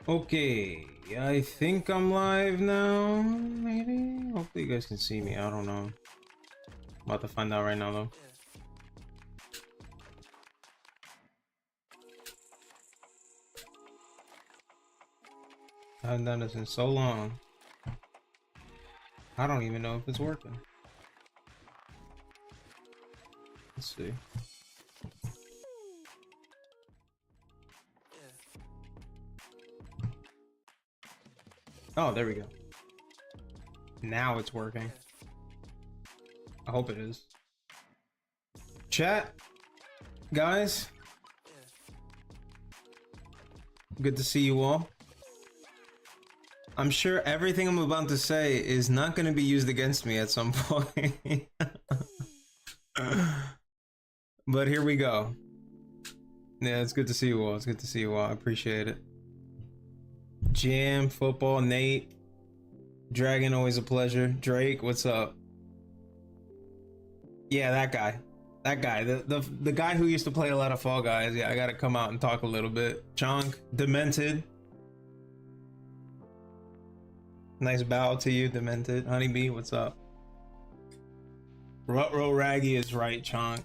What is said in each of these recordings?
Okay, I think I'm live now, maybe? Hopefully you guys can see me, I don't know. I'm about to find out right now though. I haven't done this in so long. I don't even know if it's working. Let's see. Oh, there we go. Now it's working. I hope it is. Chat, guys. Good to see you all. I'm sure everything I'm about to say is not going to be used against me at some point. But here we go. Yeah, it's good to see you all. It's good to see you all. I appreciate it. Jam, football, Nate, Dragon, always a pleasure. Drake, what's up? Yeah, that guy. That guy. The guy who used to play a lot of Fall Guys. Yeah, I gotta come out and talk a little bit. Chunk, Demented. Nice bow to you, Demented. Honeybee, what's up? Rutro Raggy is right, Chunk.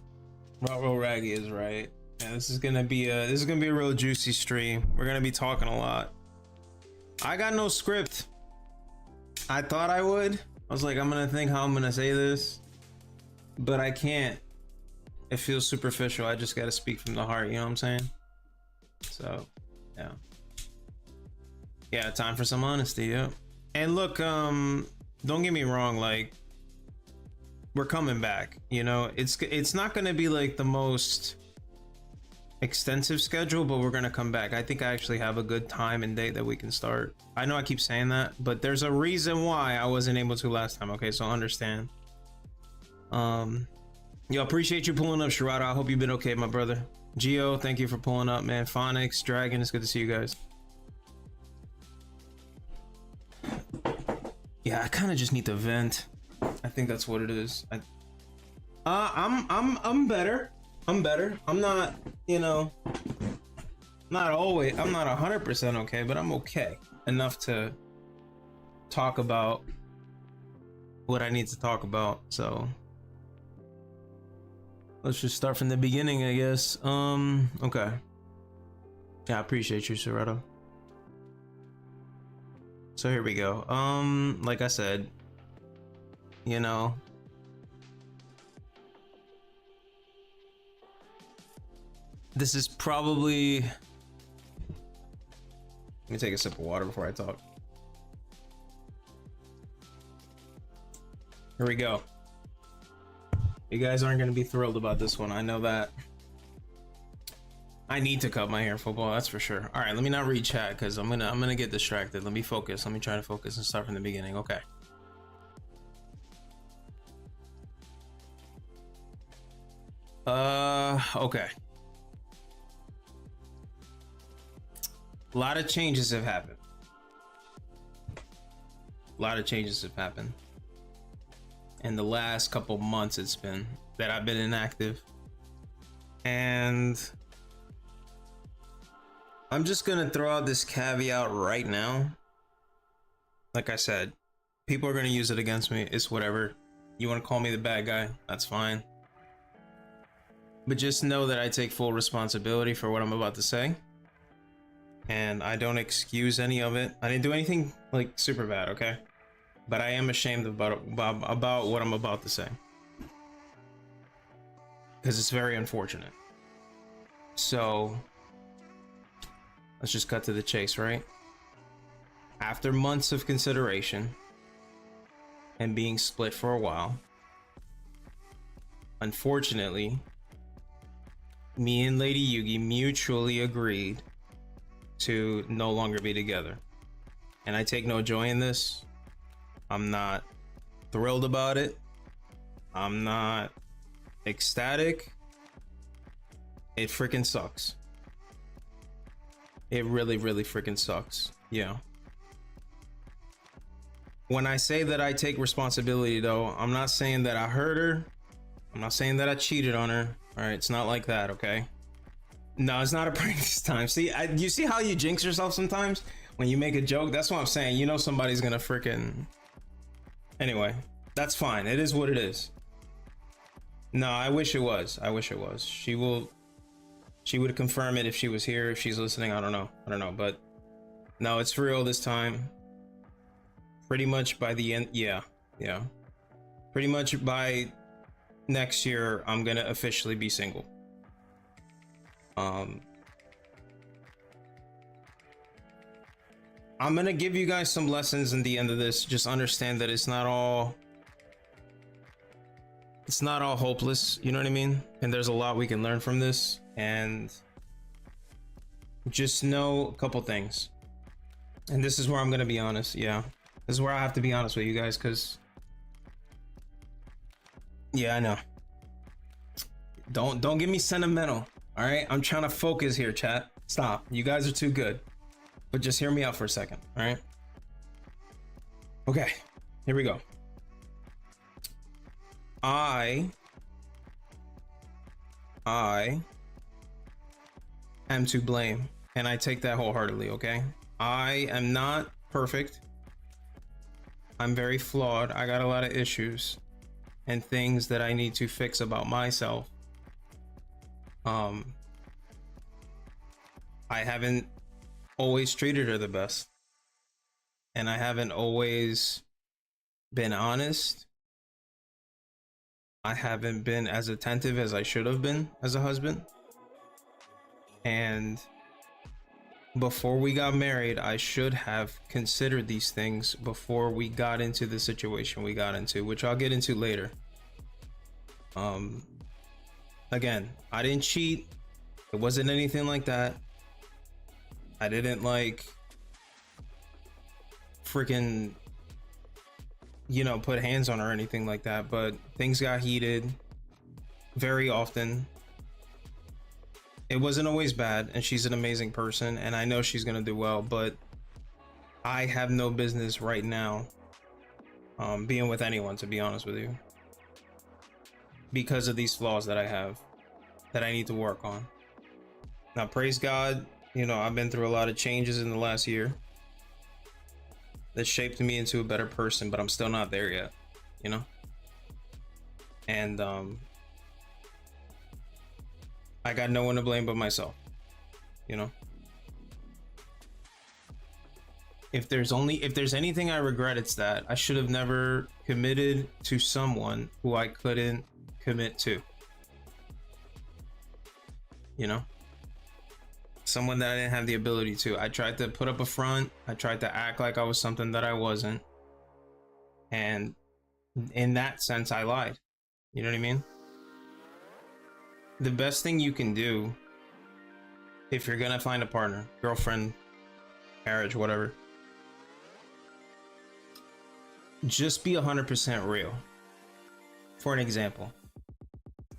Rutro Raggy is right. Yeah, this is gonna be a real juicy stream. We're gonna be talking a lot. I got no script. I thought I would. I was like, I'm gonna think how I'm gonna say this, but I can't. It feels superficial. I just gotta speak from the heart, you know what I'm saying? So, yeah. Yeah, time for some honesty, yeah. And look, don't get me wrong, like, we're coming back, you know? It's not gonna be like the most extensive schedule, but we're gonna come back. I think I actually have a good time and date that we can start. I know I keep saying that, but there's a reason why I wasn't able to last time, okay? So understand. Yo, appreciate you pulling up, Shirado. I hope you've been okay, my brother. Geo, thank you for pulling up, man. Phonics, Dragon, it's good to see you guys. Yeah, I kind of just need to vent. I think that's what it is. I'm better. I'm better. I'm not, you know, not always, I'm not 100% okay, but I'm okay enough to talk about what I need to talk about. So let's just start from the beginning, I guess. Okay. Yeah, I appreciate you, Serrato. So here we go. Like I said, you know, this is probably, let me take a sip of water before I talk. Here we go. You guys aren't going to be thrilled about this one. I know that. I need to cut my hair, football, that's for sure. All right, let me not read chat because I'm gonna get distracted. Let me focus. Let me try to focus and start from the beginning. Okay. Okay. A lot of changes have happened. A lot of changes have happened. In the last couple months it's been that I've been inactive. And I'm just gonna throw out this caveat right now. Like I said, people are gonna use it against me. It's whatever. You wanna call me the bad guy, that's fine. But just know that I take full responsibility for what I'm about to say. And I don't excuse any of it. I didn't do anything like super bad, okay? But I am ashamed about what I'm about to say. Because it's very unfortunate. So let's just cut to the chase, right? After months of consideration and being split for a while, unfortunately, me and Lady Yugi mutually agreed to no longer be together. And I take no joy in this. I'm not thrilled about it. I'm not ecstatic. It freaking sucks. It really, really freaking sucks. Yeah. When I say that I take responsibility though, I'm not saying that I hurt her. I'm not saying that I cheated on her. All right, it's not like that, okay? No, it's not a prank this time. See, you see how you jinx yourself sometimes? When you make a joke, that's what I'm saying. You know somebody's gonna freaking. Anyway, that's fine. It is what it is. No, I wish it was. I wish it was. She would confirm it if she was here, if she's listening. I don't know, but no, it's for real this time. Pretty much by the end, yeah. Pretty much by next year, I'm gonna officially be single. I'm gonna give you guys some lessons in the end of this. Just understand that it's not all hopeless, you know what I mean? And there's a lot we can learn from this, and just know a couple things. And this is where I'm gonna be honest. Yeah, this is where I have to be honest with you guys, because yeah, I know, don't get me sentimental. All right, I'm trying to focus here, chat. Stop, you guys are too good. But just hear me out for a second, all right? Okay, here we go. I am to blame, and I take that wholeheartedly, okay? I am not perfect. I'm very flawed. I got a lot of issues and things that I need to fix about myself. I haven't always treated her the best, and I haven't always been honest. I haven't been as attentive as I should have been as a husband. And before we got married, I should have considered these things before we got into the situation we got into, which I'll get into later. Again, I didn't cheat. It wasn't anything like that. I didn't like freaking, you know, put hands on her or anything like that, but things got heated very often. It wasn't always bad, and she's an amazing person, and I know she's gonna do well, but I have no business right now being with anyone, to be honest with you, because of these flaws that I have that I need to work on. Now, praise God, you know, I've been through a lot of changes in the last year that shaped me into a better person, but I'm still not there yet, you know? And I got no one to blame but myself, you know? If there's anything I regret, it's that I should have never committed to someone who I couldn't commit to, you know? Someone that I didn't have the ability to. I tried to put up a front. I tried to act like I was something that I wasn't. And in that sense, I lied. You know what I mean? The best thing you can do if you're gonna find a partner, girlfriend, marriage, whatever, just be 100% real. For an example.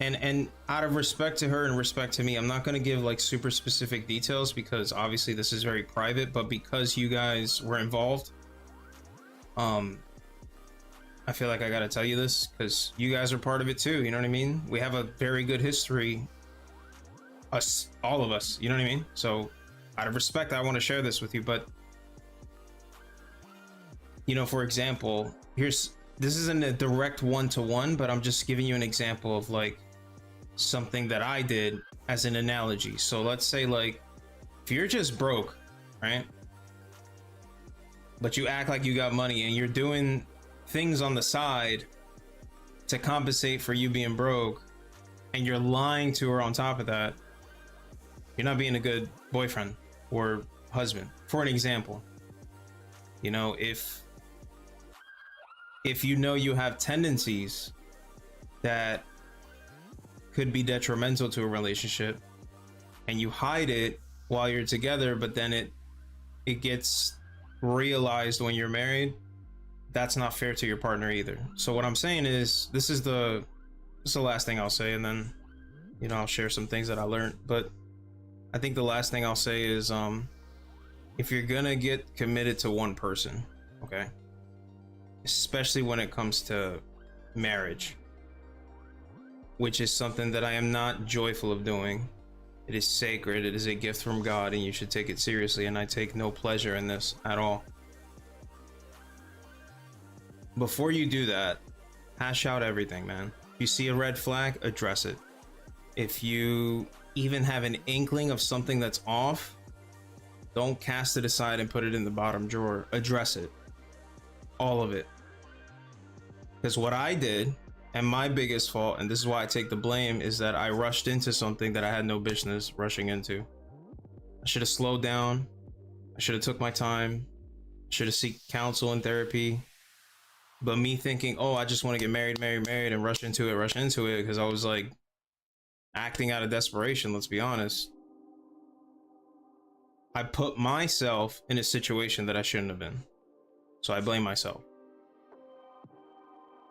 And out of respect to her and respect to me, I'm not going to give like super specific details, because obviously this is very private, but because you guys were involved, I feel like I got to tell you this because you guys are part of it too. You know what I mean? We have a very good history, all of us, you know what I mean? So out of respect, I want to share this with you. But, you know, for example, this isn't a direct one-to-one, but I'm just giving you an example of like something that I did as an analogy. So let's say, like, if you're just broke, right? But you act like you got money and you're doing things on the side to compensate for you being broke, and you're lying to her on top of that, you're not being a good boyfriend or husband. For an example, you know, if you know you have tendencies that could be detrimental to a relationship and you hide it while you're together, but then it gets realized when you're married, that's not fair to your partner either. So what I'm saying is, this is the last thing I'll say, and then, you know, I'll share some things that I learned. But I think the last thing I'll say is, if you're gonna get committed to one person, okay, especially when it comes to marriage, which is something that I am not joyful of doing, It is sacred. It is a gift from God, and you should take it seriously. And I take no pleasure in this at all. Before you do that, hash out everything, man. If you see a red flag, address it. If you even have an inkling of something that's off, don't cast it aside and put it in the bottom drawer. Address it. All of it. Because what I did, and my biggest fault, and this is why I take the blame, is that I rushed into something that I had no business rushing into. I should have slowed down. I should have took my time. I should have sought counsel and therapy. But me thinking, oh, I just want to get married, and rush into it, because I was like acting out of desperation, let's be honest. I put myself in a situation that I shouldn't have been. So I blame myself.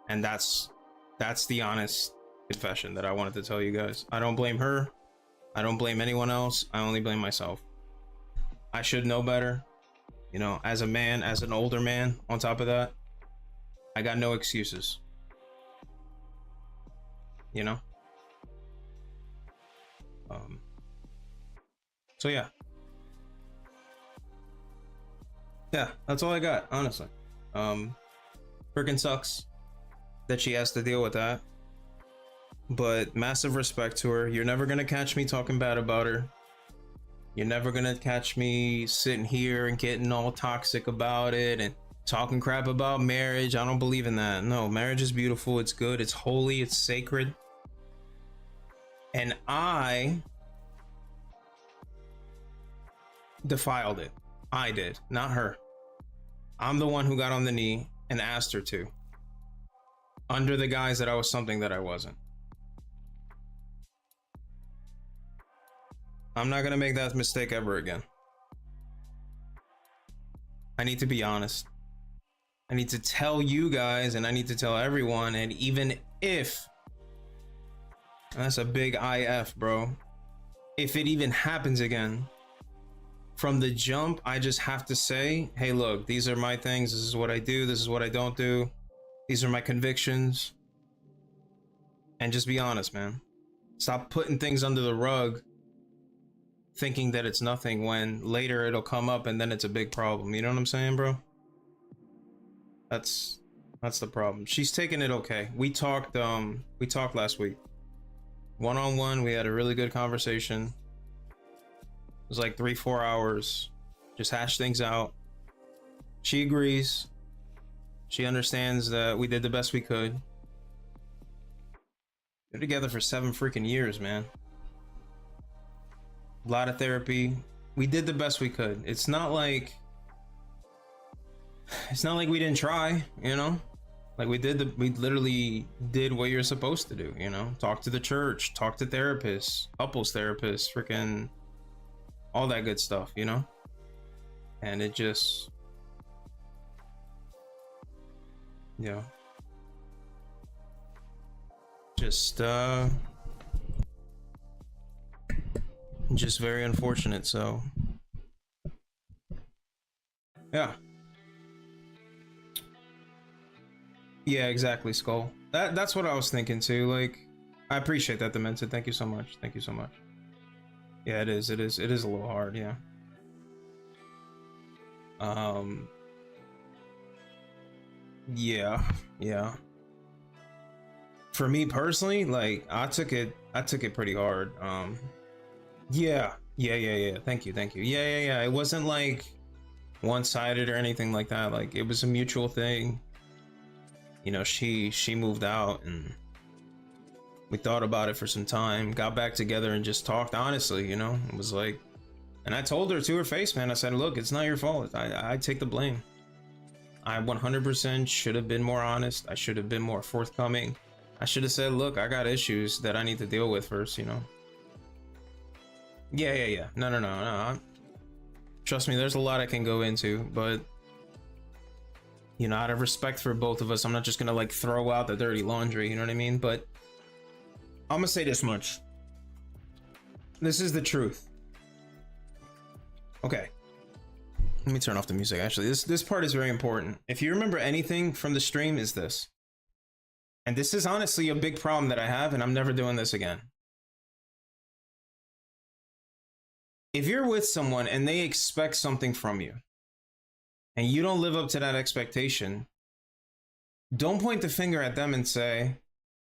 And that's the honest confession that I wanted to tell you guys. I don't blame her. I don't blame anyone else. I only blame myself. I should know better. You know, as a man, as an older man, on top of that, I got no excuses. You know? So yeah. Yeah, that's all I got, honestly. Freaking sucks that she has to deal with that. But massive respect to her. You're never gonna catch me talking bad about her. You're never gonna catch me sitting here and getting all toxic about it and talking crap about marriage. I don't believe in that. No, marriage is beautiful. It's good. It's holy. It's sacred. And I defiled it. I did, not her. I'm the one who got on the knee and asked her to, under the guise that I was something that I wasn't. I'm not gonna make that mistake ever again. I need to be honest. I need to tell you guys, and I need to tell everyone, and even if, that's a big IF, bro, if it even happens again, from the jump, I just have to say, hey, look, these are my things. This is what I do. This is what I don't do. These are my convictions. And just be honest, man. Stop putting things under the rug, thinking that it's nothing when later it'll come up and then it's a big problem. You know what I'm saying, bro? That's the problem. She's taking it okay. We talked last week. One-on-one, we had a really good conversation. It was like 3-4 hours. Just hash things out. She agrees. She understands that we did the best we could. They're together for 7 freaking years, man. A lot of therapy. We did the best we could. It's not like we didn't try, you know? Like we literally did what you're supposed to do, you know? Talk to the church, talk to therapists, couples therapists, freaking all that good stuff, you know? And it just, yeah, just very unfortunate. So yeah, exactly, Skull. That's what I was thinking too. Like, I appreciate that, Demented. Thank you so much. Yeah, it is a little hard. Yeah. Yeah. For me personally, like, I took it pretty hard. Yeah. Thank you. Yeah. It wasn't like one-sided or anything like that. Like, it was a mutual thing. You know, she moved out and we thought about it for some time, got back together and just talked honestly, you know? It was like, and I told her to her face, man, I said, look, it's not your fault. I take the blame. I 100% should have been more honest. I should have been more forthcoming. I should have said, look, I got issues that I need to deal with first, you know? Yeah. No. Trust me, there's a lot I can go into, but, you know, out of respect for both of us, I'm not just gonna like throw out the dirty laundry, you know what I mean? But I'm gonna say this much. This is the truth. Okay. Let me turn off the music. Actually, this part is very important. If you remember anything from the stream, is this. And this is honestly a big problem that I have, and I'm never doing this again. if you're with someone and they expect something from you and you don't live up to that expectation, don't point the finger at them and say,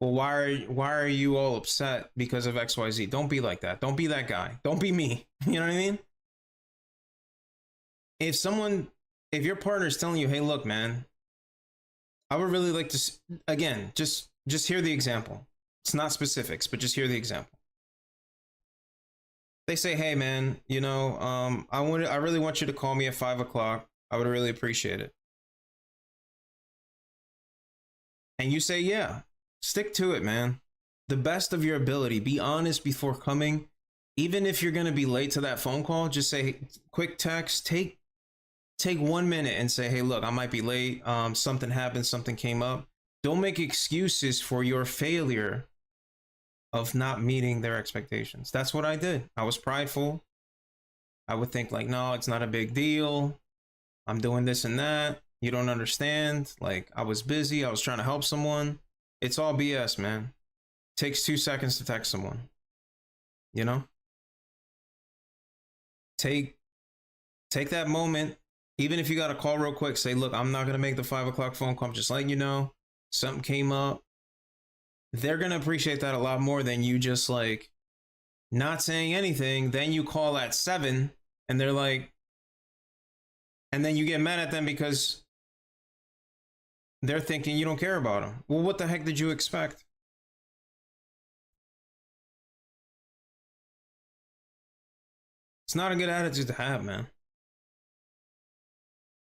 well, why are you all upset because of XYZ? Don't be like that. Don't be that guy. Don't be me. You know what I mean? If your partner is telling you, hey, look, man, I would really like to, again, just hear the example. It's not specifics, but just hear the example. They say, hey, man, you know, I really want you to call me at 5 o'clock. I would really appreciate it. And you say, yeah, stick to it, man. The best of your ability. Be honest before coming. Even if you're going to be late to that phone call, just say, quick text, take 1 minute and say, hey, look, I might be late. Something happened, something came up. Don't make excuses for your failure of not meeting their expectations. That's what I did. I was prideful. I would think like, no, it's not a big deal. I'm doing this and that. You don't understand. Like, I was busy. I was trying to help someone. It's all BS, man. It takes 2 seconds to text someone. You know? Take that moment. Even if you got to call real quick, say, look, I'm not going to make the 5 o'clock phone call. I'm just letting you know something came up. They're going to appreciate that a lot more than you just like not saying anything. Then you call at 7 and they're like, and then you get mad at them because they're thinking you don't care about them. Well, what the heck did you expect? It's not a good attitude to have, man.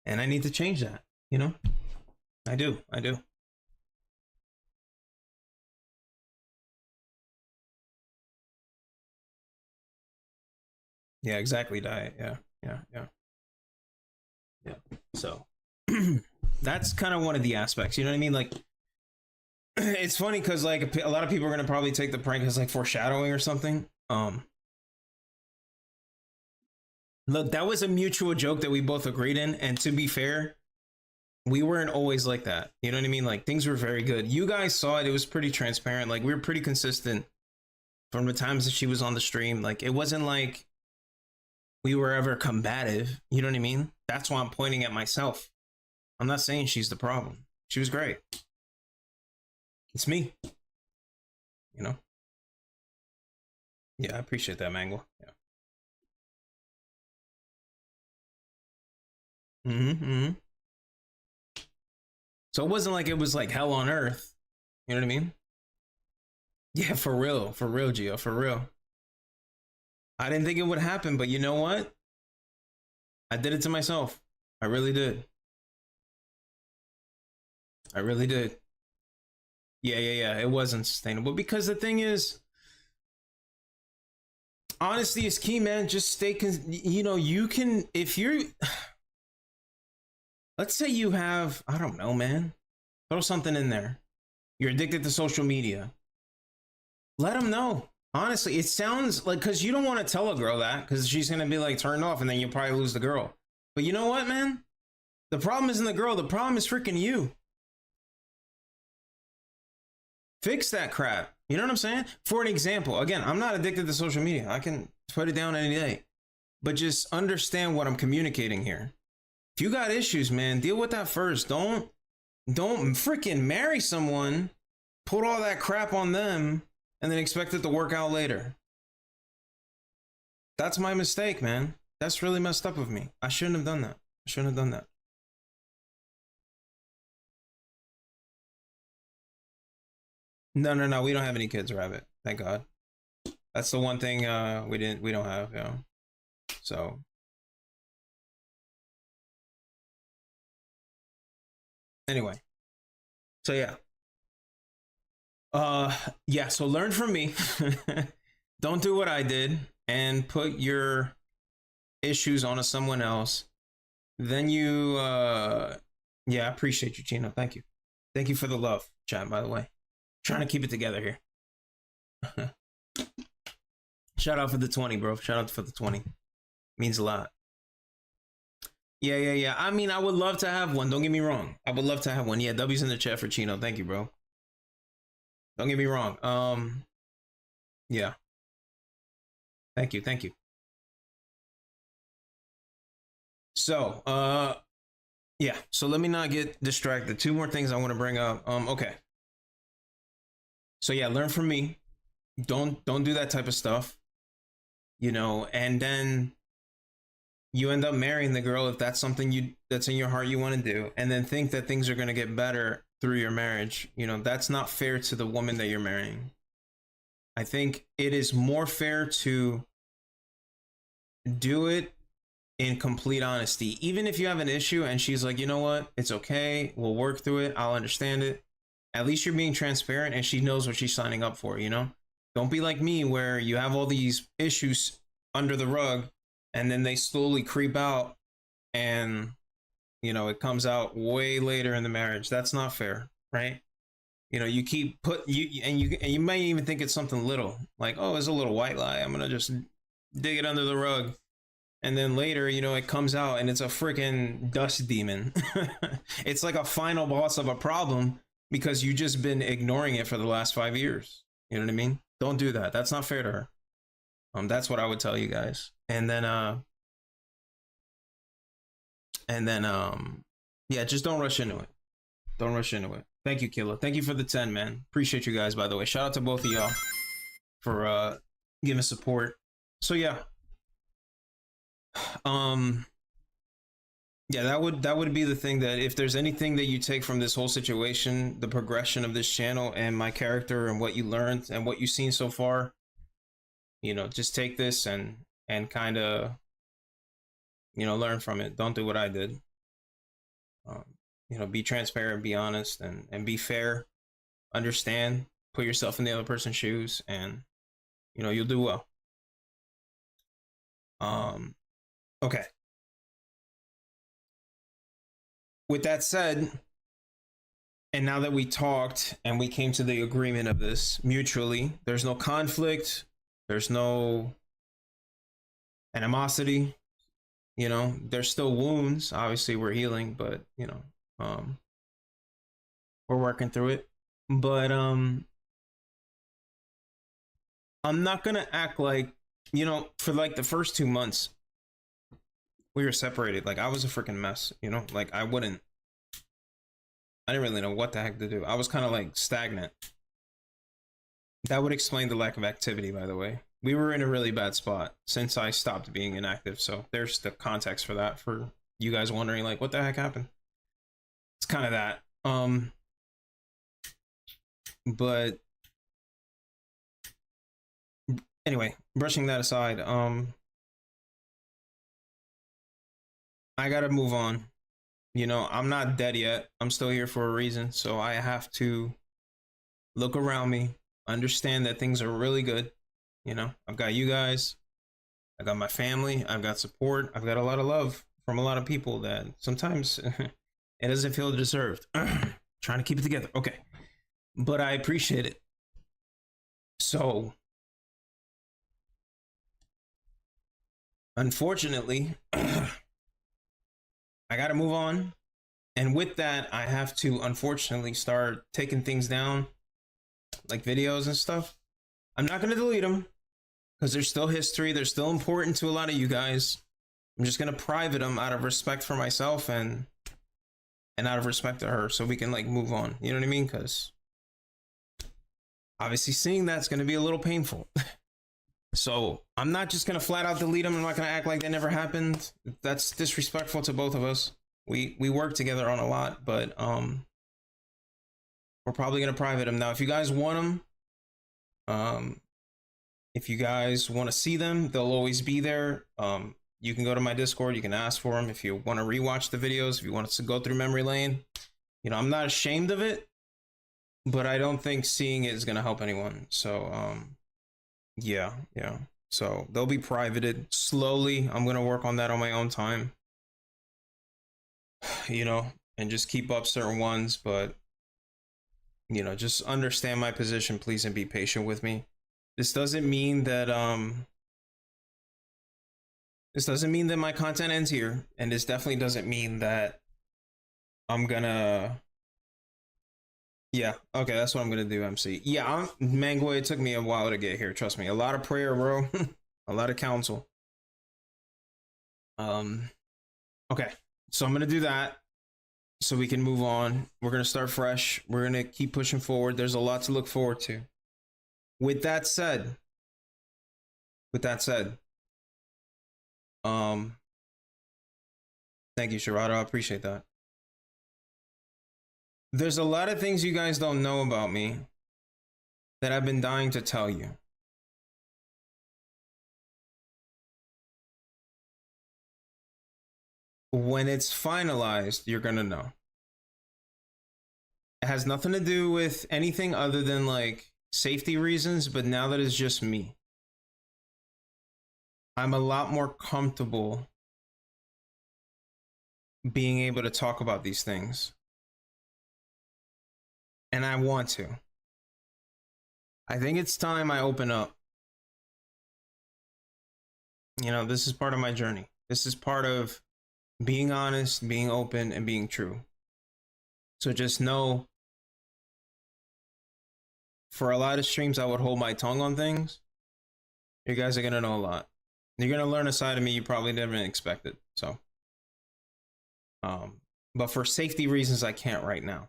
And I need to change that, you know? I do. Yeah, exactly, diet. Yeah. So that's kind of one of the aspects, you know what I mean? Like, it's funny because like a lot of people are gonna probably take the prank as like foreshadowing or something. Look, that was a mutual joke that we both agreed in, and to be fair, we weren't always like that. You know what I mean? Like, things were very good. You guys saw it. It was pretty transparent. Like, we were pretty consistent from the times that she was on the stream. Like, it wasn't like we were ever combative. You know what I mean? That's why I'm pointing at myself. I'm not saying she's the problem. She was great. It's me. You know? Yeah, I appreciate that, Mangle. Yeah. So it wasn't like it was like hell on earth. You know what I mean? Yeah, for real, Gio, for real. I didn't think it would happen, but you know what? I did it to myself. I really did. I really did. Yeah. It wasn't sustainable because the thing is, honesty is key, man. Just stay, you know, you can, if you're, let's say you have, I don't know, man, throw something in there. You're addicted to social media. Let them know. Honestly, it sounds like, because you don't want to tell a girl that because she's going to be like turned off and then you'll probably lose the girl. But you know what, man? The problem isn't the girl. The problem is freaking you. Fix that crap. You know what I'm saying? For an example, again, I'm not addicted to social media. I can put it down any day. But just understand what I'm communicating here. If you got issues, man, deal with that first. Don't freaking marry someone, put all that crap on them, and then expect it to work out later. That's my mistake, man. That's really messed up of me. I shouldn't have done that. I shouldn't have done that. No. We don't have any kids, Rabbit. Thank God. That's the one thing we don't have, you know. So anyway. So yeah. Yeah, so learn from me. Don't do what I did and put your issues onto someone else. Then you yeah, I appreciate you, Chino. Thank you. Thank you for the love, chat, by the way. Trying to keep it together here. Shout out for the 20, bro. Shout out for the 20. Means a lot. Yeah. I mean, I would love to have one. Don't get me wrong. I would love to have one. Yeah, W's in the chat for Chino. Thank you, bro. Don't get me wrong. Yeah. Thank you. So, yeah. So let me not get distracted. Two more things I want to bring up. Okay. So yeah, learn from me. Don't do that type of stuff. You know, and then you end up marrying the girl if that's something that's in your heart you want to do, and then think that things are going to get better through your marriage. You know, that's not fair to the woman that you're marrying. I think it is more fair to do it in complete honesty. Even if you have an issue and she's like, you know what, it's okay, we'll work through it, I'll understand it. At least you're being transparent and she knows what she's signing up for, you know? Don't be like me where you have all these issues under the rug and then they slowly creep out and, you know, it comes out way later in the marriage. That's not fair, right? You know, you keep you might even think it's something little, like, oh, it's a little white lie, I'm gonna just dig it under the rug. And then later, you know, it comes out and it's a freaking dust demon. It's like a final boss of a problem because you just been ignoring it for the last 5 years. You know what I mean? Don't do that. That's not fair to her. That's what I would tell you guys. And then yeah, just don't rush into it. Don't rush into it. Thank you, Killa. Thank you for the 10, man. Appreciate you guys, by the way. Shout out to both of y'all for giving support. So yeah. Yeah, that would be the thing, that if there's anything that you take from this whole situation, the progression of this channel and my character and what you learned and what you've seen so far, you know, just take this and kind of, you know, learn from it. Don't do what I did. You know, be transparent, be honest, and be fair. Understand, put yourself in the other person's shoes, and, you know, you'll do well. Okay. With that said, and now that we talked and we came to the agreement of this mutually, there's no conflict, there's no animosity, you know, there's still wounds. Obviously we're healing, but, you know, we're working through it. But I'm not gonna act like, you know, for like the first 2 months we were separated, like I was a freaking mess, you know, like I didn't really know what the heck to do. I was kind of like stagnant. That would explain the lack of activity, by the way. We were in a really bad spot since I stopped being inactive, so there's the context for that, for you guys wondering like what the heck happened. It's kind of that. But anyway, brushing that aside, I gotta move on. You know, I'm not dead yet. I'm still here for a reason. So I have to look around me, understand that things are really good. You know, I've got you guys, I got my family, I've got support, I've got a lot of love from a lot of people that sometimes it doesn't feel deserved. Trying to keep it together. Okay. But I appreciate it. So, unfortunately, I got to move on. And with that, I have to, unfortunately, start taking things down, like videos and stuff. I'm not going to delete them because they're still history. They're still important to a lot of you guys. I'm just going to private them out of respect for myself and out of respect to her, so we can like move on. You know what I mean? Because obviously seeing that's going to be a little painful. So I'm not just going to flat out delete them. I'm not going to act like that never happened. That's disrespectful to both of us. We work together on a lot, but we're probably going to private them. Now, if you guys want them, if you guys want to see them, they'll always be there. You can go to my Discord, you can ask for them. If you want to rewatch the videos, if you want us to go through memory lane, you know, I'm not ashamed of it, but I don't think seeing it is going to help anyone. So, yeah. So they'll be privated slowly. I'm going to work on that on my own time, you know, and just keep up certain ones. But, you know, just understand my position, please, and be patient with me. This doesn't mean that, my content ends here. And this definitely doesn't mean that I'm gonna, yeah, okay, that's what I'm gonna do, MC. Yeah, Mango, it took me a while to get here, trust me. A lot of prayer, bro. A lot of counsel. Okay, so I'm gonna do that so we can move on. We're gonna start fresh. We're gonna keep pushing forward. There's a lot to look forward to. With that said, with that said, um, thank you, Sharado. I appreciate that. There's a lot of things you guys don't know about me that I've been dying to tell you. When it's finalized, you're gonna know. It has nothing to do with anything other than like safety reasons, but now that it's just me, I'm a lot more comfortable being able to talk about these things. And I want to. I think it's time I open up. You know, this is part of my journey. This is part of being honest, being open, and being true. So just know, for a lot of streams, I would hold my tongue on things. You guys are going to know a lot. You're going to learn a side of me you probably never expected. So, but for safety reasons, I can't right now.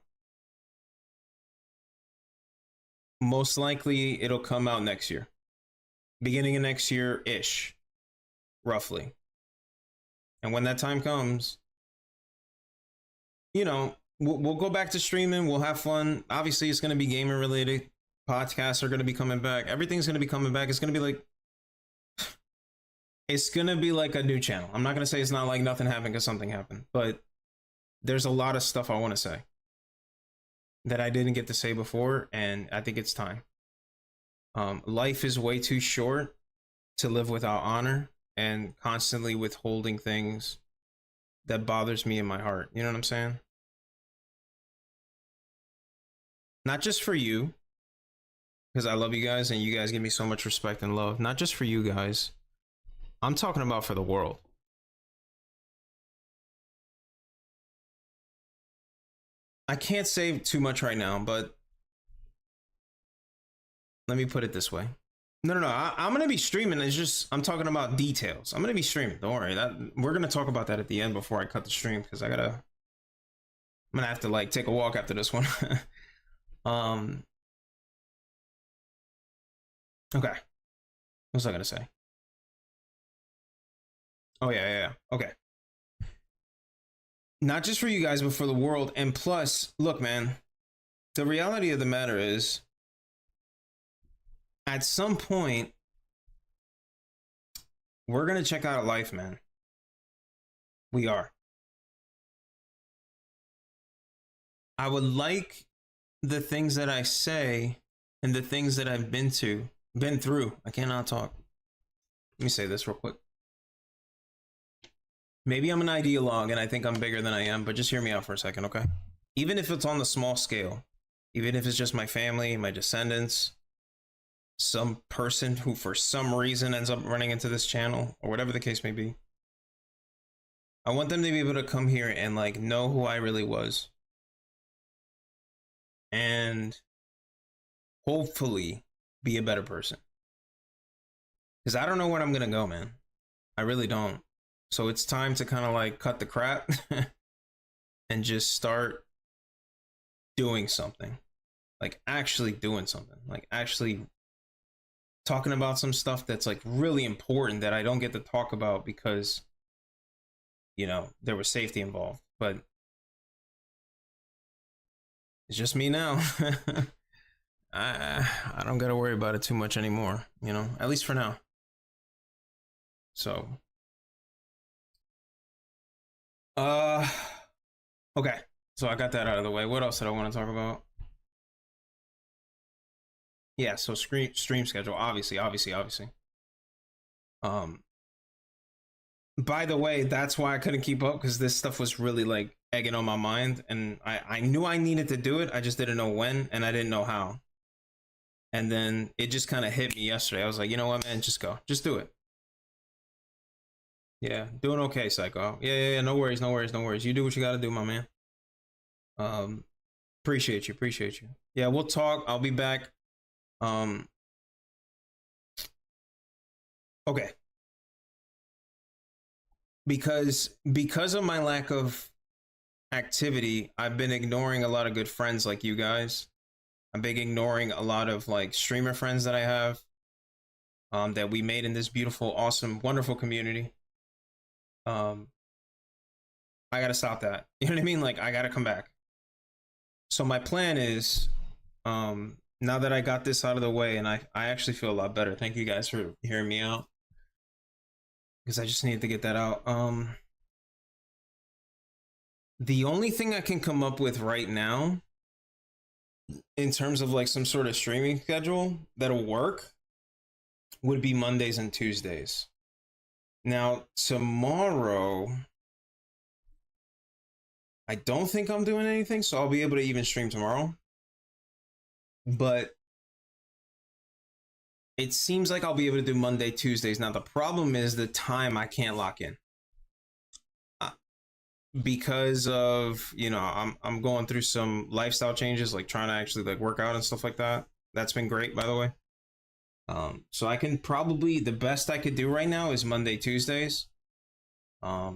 Most likely, it'll come out next year. Beginning of next year-ish, roughly. And when that time comes, you know, we'll go back to streaming. We'll have fun. Obviously, it's going to be gaming related. Podcasts are going to be coming back. Everything's going to be coming back. It's going to be like, it's going to be like a new channel. I'm not going to say it's not like nothing happened because something happened, but there's a lot of stuff I want to say that I didn't get to say before, and I think it's time. Life is way too short to live without honor and constantly withholding things that bothers me in my heart. You know what I'm saying? Not just for you, because I love you guys and you guys give me so much respect and love. Not just for you guys. I'm talking about for the world. I can't say too much right now, but let me put it this way. No. I'm gonna be streaming. It's just I'm talking about details. I'm gonna be streaming. Don't worry. We're gonna talk about that at the end before I cut the stream because I'm gonna have to like take a walk after this one. Okay. What was I gonna say? Oh yeah. Okay. Not just for you guys, but for the world. And plus, look, man, the reality of the matter is, at some point, we're gonna check out life, man. We are. I would like the things that I say and the things that I've been through. I cannot talk. Let me say this real quick. Maybe I'm an ideologue and I think I'm bigger than I am, but just hear me out for a second, okay? Even if it's on the small scale, even if it's just my family, my descendants, some person who for some reason ends up running into this channel, or whatever the case may be, I want them to be able to come here and like know who I really was. And hopefully be a better person. Because I don't know where I'm gonna go, man. I really don't. So it's time to kind of like cut the crap and just start doing something. Like actually doing something. Like actually talking about some stuff that's like really important that I don't get to talk about because, you know, there was safety involved. But it's just me now. I don't gotta worry about it too much anymore, you know, at least for now. So okay, so I got that out of the way. What else did I want to talk about? Yeah, so stream schedule, obviously. By the way, that's why I couldn't keep up, because this stuff was really like egging on my mind, and I knew I needed to do it. I just didn't know when, and I didn't know how. And then it just kind of hit me yesterday. I was like, you know what, man, just go, just do it. Yeah, doing okay, Psycho. Yeah. No worries. You do what you gotta do, my man. Appreciate you. Yeah, we'll talk. I'll be back. Okay. because of my lack of activity, I've been ignoring a lot of good friends like you guys. I've been ignoring a lot of like streamer friends that I have, that we made in this beautiful, awesome, wonderful community. Um, I gotta stop that. You know what I mean? Like I gotta come back. So my plan is, now that I got this out of the way, and I actually feel a lot better. Thank you guys for hearing me out, because I just needed to get that out. The only thing I can come up with right now in terms of like some sort of streaming schedule that'll work would be Mondays and Tuesdays. Now, tomorrow, I don't think I'm doing anything, so I'll be able to even stream tomorrow. But it seems like I'll be able to do Monday, Tuesdays. Now, the problem is the time I can't lock in. Because of, you know, I'm going through some lifestyle changes, like trying to actually like work out and stuff like that. That's been great, by the way. So I can probably, the best I could do right now is Monday, Tuesdays. I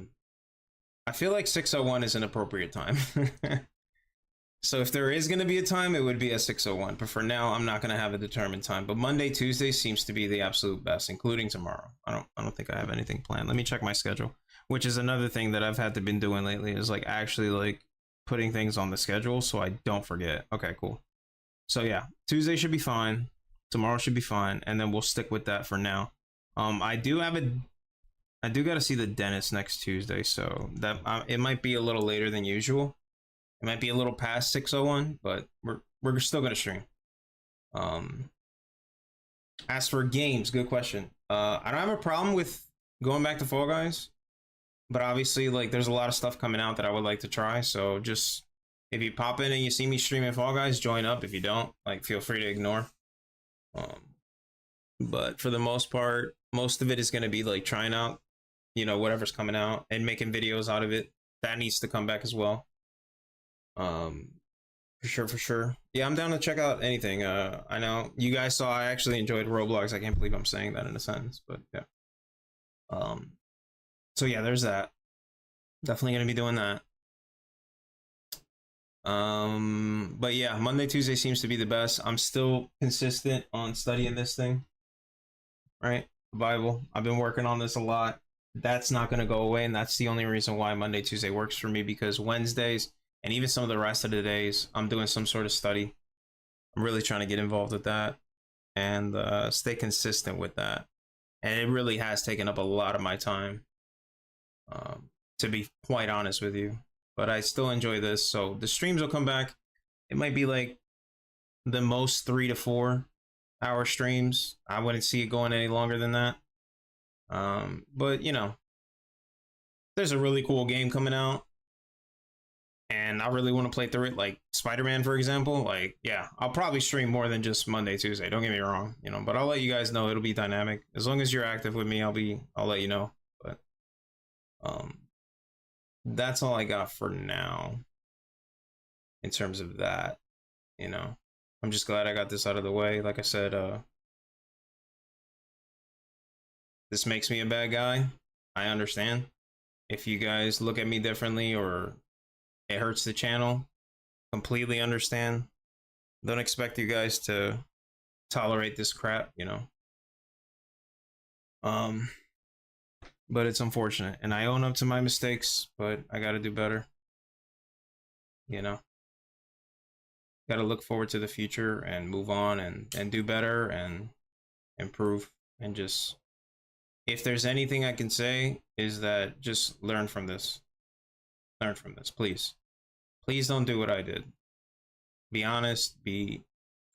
feel like 6:01 is an appropriate time. So if there is going to be a time, it would be at 6:01. But for now, I'm not going to have a determined time. But Monday, Tuesday seems to be the absolute best, including tomorrow. I don't think I have anything planned. Let me check my schedule, which is another thing that I've had to been doing lately, is like actually like putting things on the schedule so I don't forget. Okay, cool. So yeah, Tuesday should be fine. Tomorrow should be fine, and then we'll stick with that for now. I do got to see the dentist next Tuesday, so that it might be a little later than usual. It might be a little past 6:01, but we're still gonna stream. As for games, good question. I don't have a problem with going back to Fall Guys, but obviously, like, there's a lot of stuff coming out that I would like to try. So just if you pop in and you see me streaming Fall Guys, join up. If you don't, like, feel free to ignore. But for the most part, most of it is gonna be like trying out, you know, whatever's coming out and making videos out of it. That needs to come back as well. For sure. Yeah, I'm down to check out anything. I know you guys saw I actually enjoyed Roblox. I can't believe I'm saying that in a sentence, but yeah. So yeah, there's that. Definitely gonna be doing that. But yeah, Monday, Tuesday seems to be the best. I'm still consistent on studying this thing, right? The Bible. I've been working on this a lot. That's not gonna go away, and that's the only reason why Monday, Tuesday works for me, because Wednesdays and even some of the rest of the days, I'm doing some sort of study. I'm really trying to get involved with that and stay consistent with that. And it really has taken up a lot of my time, to be quite honest with you. But I still enjoy this. So the streams will come back. It might be like the most 3 to 4 hour streams. I wouldn't see it going any longer than that. But, you know, there's a really cool game coming out, and I really want to play through it, like Spider-Man, for example. Like, yeah, I'll probably stream more than just Monday, Tuesday. Don't get me wrong, you know, but I'll let you guys know. It'll be dynamic. As long as you're active with me, I'll let you know. But that's all I got for now in terms of that. You know, I'm just glad I got this out of the way. Like I said, this makes me a bad guy. I understand. If you guys look at me differently or it hurts the channel, completely understand. Don't expect you guys to tolerate this crap, you know. But it's unfortunate, and I own up to my mistakes, but I gotta do better. You know, gotta look forward to the future and move on and do better and improve. And just, if there's anything I can say, is that just learn from this. Learn from this, please. Please don't do what I did. Be honest, be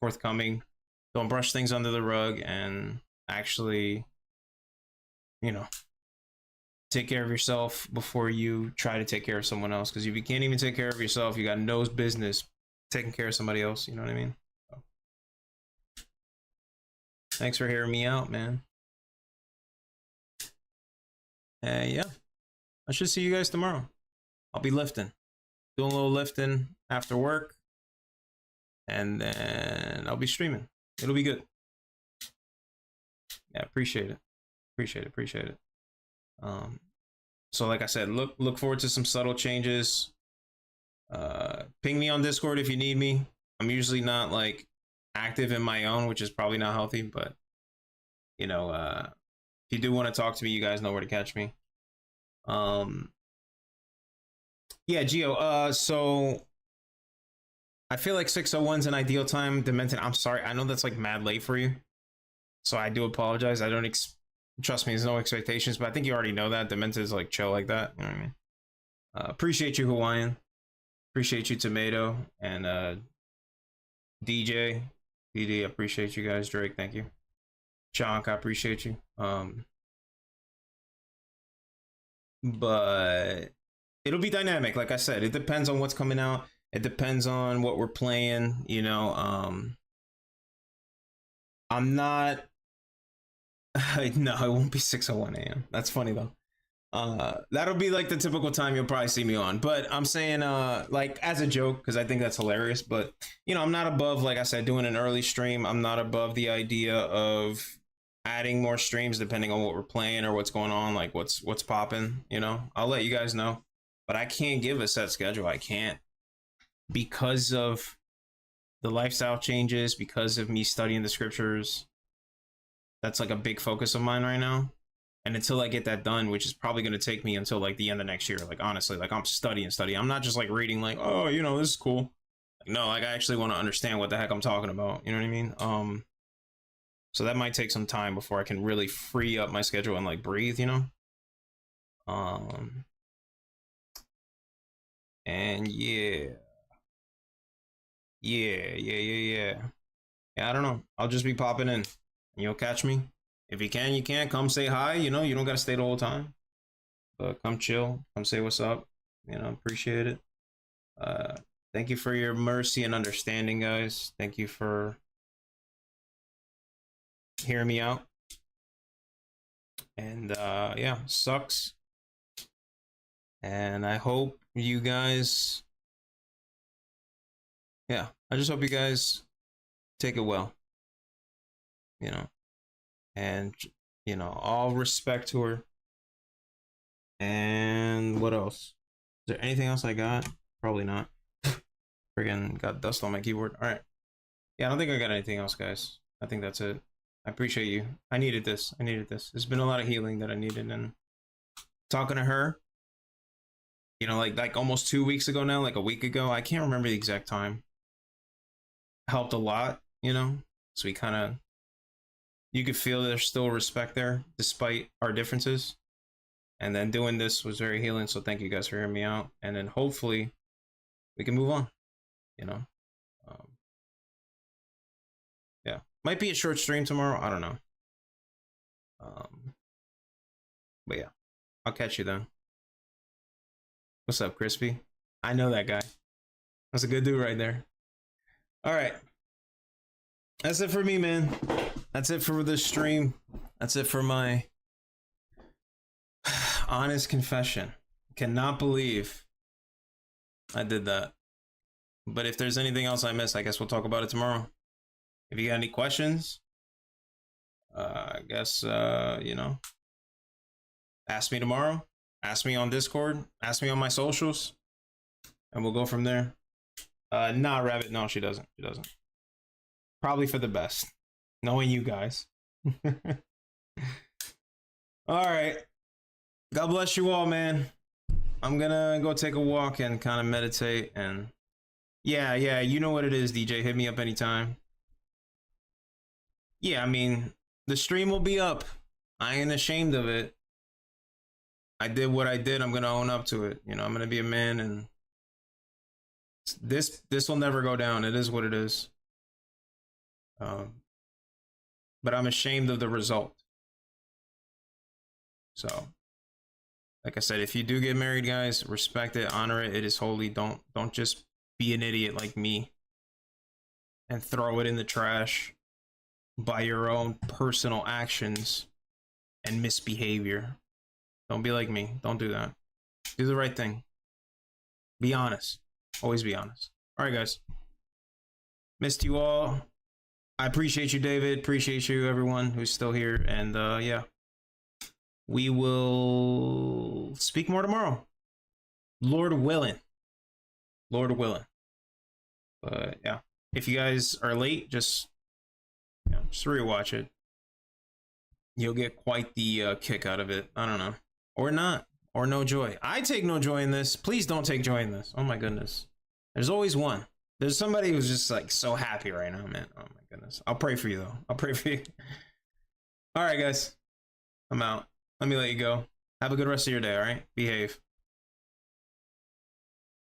forthcoming. Don't brush things under the rug, and actually, you know, take care of yourself before you try to take care of someone else. Because if you can't even take care of yourself, you got no business taking care of somebody else. You know what I mean? So, thanks for hearing me out, man. Yeah, I should see you guys tomorrow. I'll be lifting, doing a little lifting after work, and then I'll be streaming. It'll be good. Yeah, appreciate it. Appreciate it. So like I said, look forward to some subtle changes. Ping me on Discord if you need me. I'm usually not like active in my own, which is probably not healthy, but you know, if you do want to talk to me, you guys know where to catch me. Yeah, Geo. So I feel like 6:01's an ideal time. Demented, I'm sorry. I know that's like mad late for you, so I do apologize. I don't trust me. There's no expectations, but I think you already know that Demented is like chill like that. You know what I mean? Appreciate you, Hawaiian. Appreciate you, Tomato, and DJ, DD. Appreciate you guys. Drake, thank you. Chonk, I appreciate you. But it'll be dynamic, like I said. It depends on what's coming out. It depends on what we're playing, you know. I'm not no, it won't be 6:01 a.m. That's funny though. That'll be like the typical time you'll probably see me on. But I'm saying like as a joke, because I think that's hilarious. But you know, I'm not above, like I said, doing an early stream. I'm not above the idea of adding more streams depending on what we're playing or what's going on, like what's popping, you know. I'll let you guys know. But I can't give a set schedule. I can't, because of the lifestyle changes, because of me studying the scriptures. That's like a big focus of mine right now. And until I get that done, which is probably going to take me until like the end of next year, like honestly, like I'm studying. I'm not just like reading like, oh, you know, this is cool. Like, no, like I actually want to understand what the heck I'm talking about. You know what I mean? So that might take some time before I can really free up my schedule and like breathe, you know? And yeah, I don't know. I'll just be popping in. You'll catch me. If you can, you can. Come say hi. You know, you don't got to stay the whole time. But come chill. Come say what's up. You know, appreciate it. Thank you for your mercy and understanding, guys. Thank you for hearing me out. And yeah, sucks. And I hope you guys, yeah, I just hope you guys take it well. You know, and you know, all respect to her. And what else? Is there anything else I got? Probably not. Friggin' got dust on my keyboard. All right. Yeah, I don't think I got anything else, guys. I think that's it. I appreciate you. I needed this. There's been a lot of healing that I needed, and talking to her, you know, like almost 2 weeks ago now, like a week ago. I can't remember the exact time. Helped a lot, you know. So we kind of, you could feel there's still respect there despite our differences. And then doing this was very healing. So thank you guys for hearing me out. And then hopefully we can move on, you know. Yeah, might be a short stream tomorrow. I don't know. But yeah, I'll catch you then. What's up, Crispy? I know that guy. That's a good dude right there. All right. That's it for me, man. That's it for the stream. That's it for my honest confession. Cannot believe I did that. But if there's anything else I missed, I guess we'll talk about it tomorrow. If you got any questions, I guess, you know, ask me tomorrow. Ask me on Discord. Ask me on my socials. And we'll go from there. Nah, Rabbit. No, she doesn't. She doesn't. Probably for the best. Knowing you guys. All right. God bless you all, man. I'm gonna go take a walk and kind of meditate. And yeah, you know what it is, DJ. Hit me up anytime. Yeah, I mean, the stream will be up. I ain't ashamed of it. I did what I did. I'm gonna own up to it. You know, I'm gonna be a man, and this will never go down. It is what it is. But I'm ashamed of the result. So, like I said, if you do get married, guys, respect it, honor it. It is holy. Don't just be an idiot like me and throw it in the trash by your own personal actions and misbehavior. Don't be like me. Don't do that. Do the right thing. Be honest. Always be honest. All right, guys. Missed you all. I appreciate you, David. Appreciate you, everyone who's still here. And yeah, we will we'll speak more tomorrow. Lord willing. Lord willing. But yeah, if you guys are late, just just rewatch it. You'll get quite the kick out of it. I don't know, or not, or no joy. I take no joy in this. Please don't take joy in this. Oh my goodness. There's always one. There's somebody who's just like so happy right now, man. Oh my goodness. I'll pray for you though. I'll pray for you. All right, guys. I'm out. Let me let you go. Have a good rest of your day. All right. Behave.